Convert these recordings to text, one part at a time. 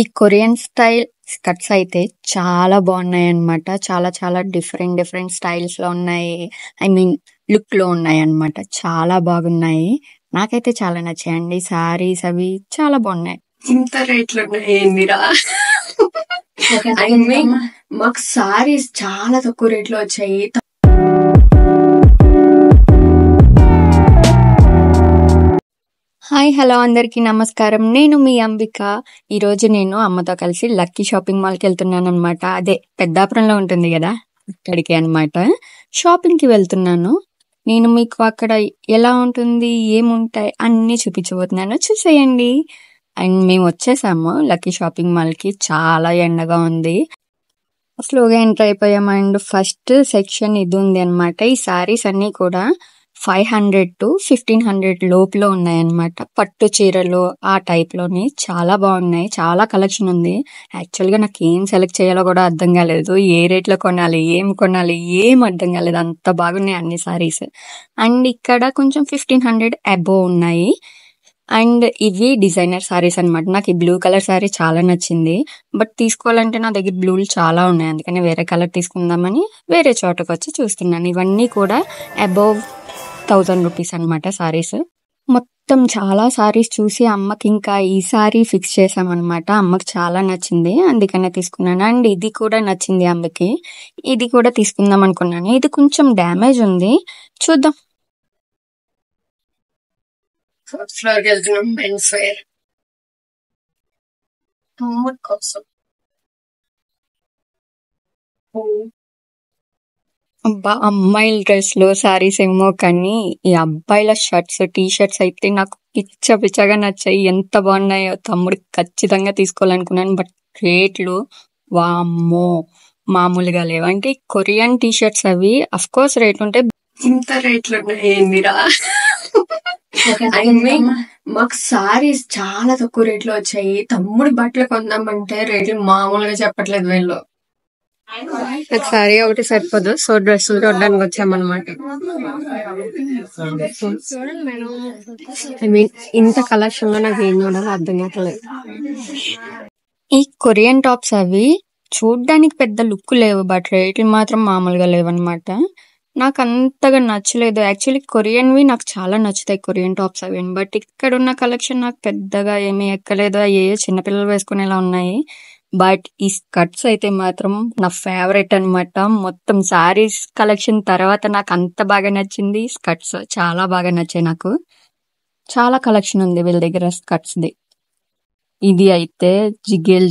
ఈ Korean style skirts అయితే చాలా బాగున్నాయన్నమాట. చాలా చాలా డిఫరెంట్ డిఫరెంట్ స్టైల్స్‌లో ఉన్నాయి. ఐ మీన్ లుక్‌లో ఉన్నాయన్నమాట. చాలా బాగున్నాయి. నాకైతే చాలా నచ్చాయండి. శారీస్ అవి చాలా బాగున్నాయి. ఇంత రేట్లు ఏందిరా? ఐ మీన్ మాకు సారీస్ చాలా తక్కువ రేట్లో వచ్చాయి. హాయ్ హలో అందరికీ నమస్కారం. నేను మీ అంబిక. ఈరోజు నేను అమ్మతో కలిసి లక్కీ షాపింగ్ మాల్కి వెళ్తున్నాను అనమాట. అదే పెద్దాపురంలో ఉంటుంది కదా, అక్కడికి అనమాట. షాపింగ్కి వెళ్తున్నాను. నేను మీకు అక్కడ ఎలా ఉంటుంది, ఏముంటాయి అన్నీ చూపించబోతున్నాను, చూసేయండి. అండ్ మేము వచ్చేసాము లక్కీ షాపింగ్ మాల్కి. చాలా ఎండగా ఉంది. స్లోగా ఎంటర్ అయిపోయాము. అండ్ ఫస్ట్ సెక్షన్ ఇది ఉంది అనమాట. ఈ శారీస్ అన్నీ కూడా 500 to 1500 లోపులో ఉన్నాయన్నమాట. పట్టు చీరలు ఆ టైప్లోని చాలా బాగున్నాయి. చాలా కలెక్షన్ ఉంది. యాక్చువల్గా నాకు ఏం సెలెక్ట్ చేయాలో కూడా అర్థం కాలేదు. ఏ రేట్లో కొనాలి, ఏం అర్థం కాలేదు. అంత బాగున్నాయి అన్ని శారీస్. అండ్ ఇక్కడ కొంచెం 1500 అబోవ్ ఉన్నాయి. అండ్ ఇవి డిజైనర్ శారీస్ అనమాట. నాకు ఈ బ్లూ కలర్ శారీ చాలా నచ్చింది. బట్ తీసుకోవాలంటే నా దగ్గర బ్లూలు చాలా ఉన్నాయి. అందుకని వేరే కలర్ తీసుకుందామని వేరే చోటకు వచ్చి చూస్తున్నాను. ఇవన్నీ కూడా అబోవ్ 1000 రూపీస్ అనమాట శారీస్. మొత్తం చాలా శారీస్ చూసి అమ్మకి ఇంకా ఈ శారీ ఫిక్స్ చేసామన్నమాట. అమ్మకి చాలా నచ్చింది, అందుకనే తీసుకున్నాను. అండ్ ఇది కూడా నచ్చింది అమ్మకి. ఇది కూడా తీసుకుందాం అనుకున్నాను. ఇది కొంచెం డ్యామేజ్ ఉంది, చూద్దాం. ఫస్ట్ ఫ్లోర్కి వెళ్తున్నాం. మెన్స్ వేర్ తమ్ముడు కోసం. అబ్బా, అమ్మాయిల డ్రెస్లు శారీస్ ఏమో కానీ ఈ అబ్బాయిల షర్ట్స్ టీ షర్ట్స్ అయితే నాకు పిచ్చగా నచ్చాయి. ఎంత బాగున్నాయో. తమ్ముడికి ఖచ్చితంగా తీసుకోవాలనుకున్నాను. బట్ రేట్లు వామ్మో మామూలుగా లేవు. అంటే కొరియన్ టీ షర్ట్స్ అవి అఫ్ కోర్స్ రేట్లు ఉంటాయి. ఇంత రేట్లు ఏందిరా? ఐ మీన్ మాకు సారీస్ చాలా తక్కువ రేట్లో వచ్చాయి. తమ్ముడు బట్టలు కొందామంటే రేట్లు మామూలుగా చెప్పట్లేదు వీళ్ళు. నాకు సారీ ఒకటి సరిపోదు, సో డ్రెస్సులు చూడడానికి వచ్చామన్నమాట. ఐ మీన్ ఇంత కలెక్షన్ లో నాకు ఏం చూడాలో అర్థం కావట్లేదు. ఈ కొరియన్ టాప్స్ అవి చూడ్డానికి పెద్ద లుక్ లేవు, బట్ రేట్లు మాత్రం మామూలుగా లేవన్నమాట. నాకు అంతగా నచ్చలేదు. యాక్చువల్లీ కొరియన్వి నాకు చాలా నచ్చుతాయి, కొరియన్ టాప్స్ అవి. బట్ ఇక్కడ ఉన్న కలెక్షన్ నాకు పెద్దగా ఏమీ ఎక్కలేదు. ఏ చిన్నపిల్లలు వేసుకునేలా ఉన్నాయి. బట్ ఈ స్కర్ట్స్ అయితే మాత్రం నా ఫేవరెట్ అనమాట. మొత్తం శారీస్ కలెక్షన్ తర్వాత నాకు అంత బాగా నచ్చింది స్కర్ట్స్. చాలా బాగా నచ్చాయి నాకు. చాలా కలెక్షన్ ఉంది వీళ్ళ దగ్గర స్కర్ట్స్ది. ఇది అయితే జిగేల్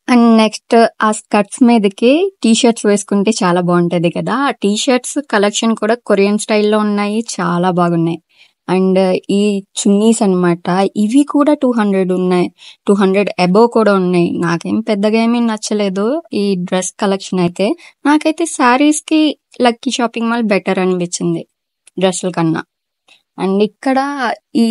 అండ్ నెక్స్ట్ ఆ స్కర్ట్స్ మీదకి టీ షర్ట్స్ వేసుకుంటే చాలా బాగుంటది కదా. ఆ టీ షర్ట్స్ కలెక్షన్ కూడా కొరియన్ స్టైల్లో ఉన్నాయి, చాలా బాగున్నాయి. అండ్ ఈ చున్నీస్ అన్నమాట, ఇవి కూడా 200 ఉన్నాయి. 200 అబోవ్ కూడా ఉన్నాయి. నాకేం పెద్దగా ఏమీ నచ్చలేదు ఈ డ్రెస్ కలెక్షన్ అయితే. నాకైతే శారీస్ కి లక్కీ షాపింగ్ మాల్ బెటర్ అనిపించింది డ్రెస్సుల కన్నా. అండ్ ఇక్కడ ఈ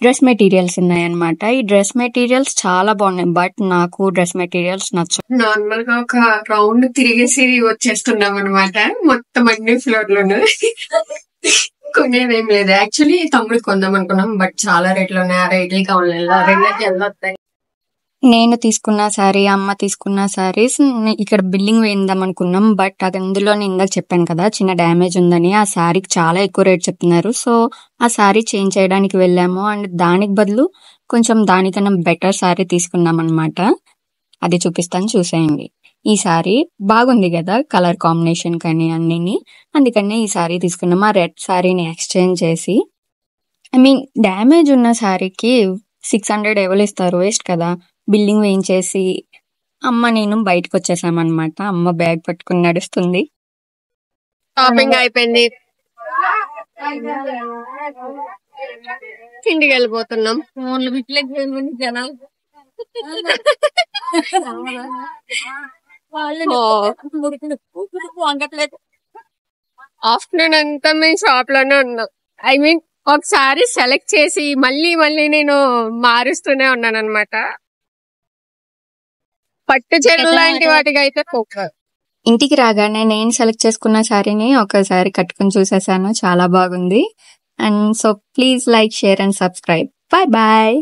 డ్రెస్ మెటీరియల్స్ ఉన్నాయన్నమాట. ఈ డ్రెస్ మెటీరియల్స్ చాలా బాగున్నాయి. బట్ నాకు డ్రెస్ మెటీరియల్స్ నచ్చవు. నార్మల్ గా ఒక రౌండ్ తిరిగేసి వచ్చేస్తున్నాం అనమాట. మొత్తం అన్ని ఫ్లోర్ లోను కొనేదేం లేదు. యాక్చువల్లీ తమ్ముడు కొందాం అనుకున్నాం, బట్ చాలా రేట్లు ఉన్నాయి. ఆ రేట్లు కావాలి, రెండుకి వెళ్ళొస్తాయి. నేను తీసుకున్న శారీ, అమ్మ తీసుకున్న శారీస్ ఇక్కడ బిల్లింగ్ వేద్దాం అనుకున్నాం. బట్ అది అందులో నేను ఇందాక చెప్పాను కదా చిన్న డ్యామేజ్ ఉందని. ఆ శారీకి చాలా ఎక్కువ రేట్ చెప్తున్నారు. సో ఆ శారీ చేంజ్ చేయడానికి వెళ్ళాము. అండ్ దానికి బదులు కొంచెం దానికన్నా బెటర్ శారీ తీసుకున్నాం అనమాట. అది చూపిస్తాను, చూసేయండి. ఈ శారీ బాగుంది కదా, కలర్ కాంబినేషన్ కానీ అన్నిని. అందుకనే ఈ శారీ తీసుకున్నాం. ఆ రెడ్ శారీని ఎక్స్చేంజ్ చేసి, ఐ మీన్ డ్యామేజ్ ఉన్న శారీకి 600 ఎవరు ఇస్తారు, వేస్ట్ కదా. బిల్డింగ్ వేయించేసి అమ్మ నేను బయటకు వచ్చేసామన్నమాట. అమ్మ బ్యాగ్ పట్టుకుని నడుస్తుంది. షాపింగ్ అయిపోయింది, ఇంటికి వెళ్ళిపోతున్నాం. ఆఫ్టర్నూన్ అంతా మేము షాప్ లోనే ఉన్నాం. ఐ మీన్ ఒకసారి సెలెక్ట్ చేసి మళ్ళీ నేను మారుస్తూనే ఉన్నాను అనమాట. పట్టు చీరలు లాంటి వాటికి అయితే ఇంటికి రాగానే నేను సెలెక్ట్ చేసుకున్న శారీని ఒకసారి కట్టుకుని చూసేసాను. చాలా బాగుంది. And so please like, share and subscribe. Bye bye.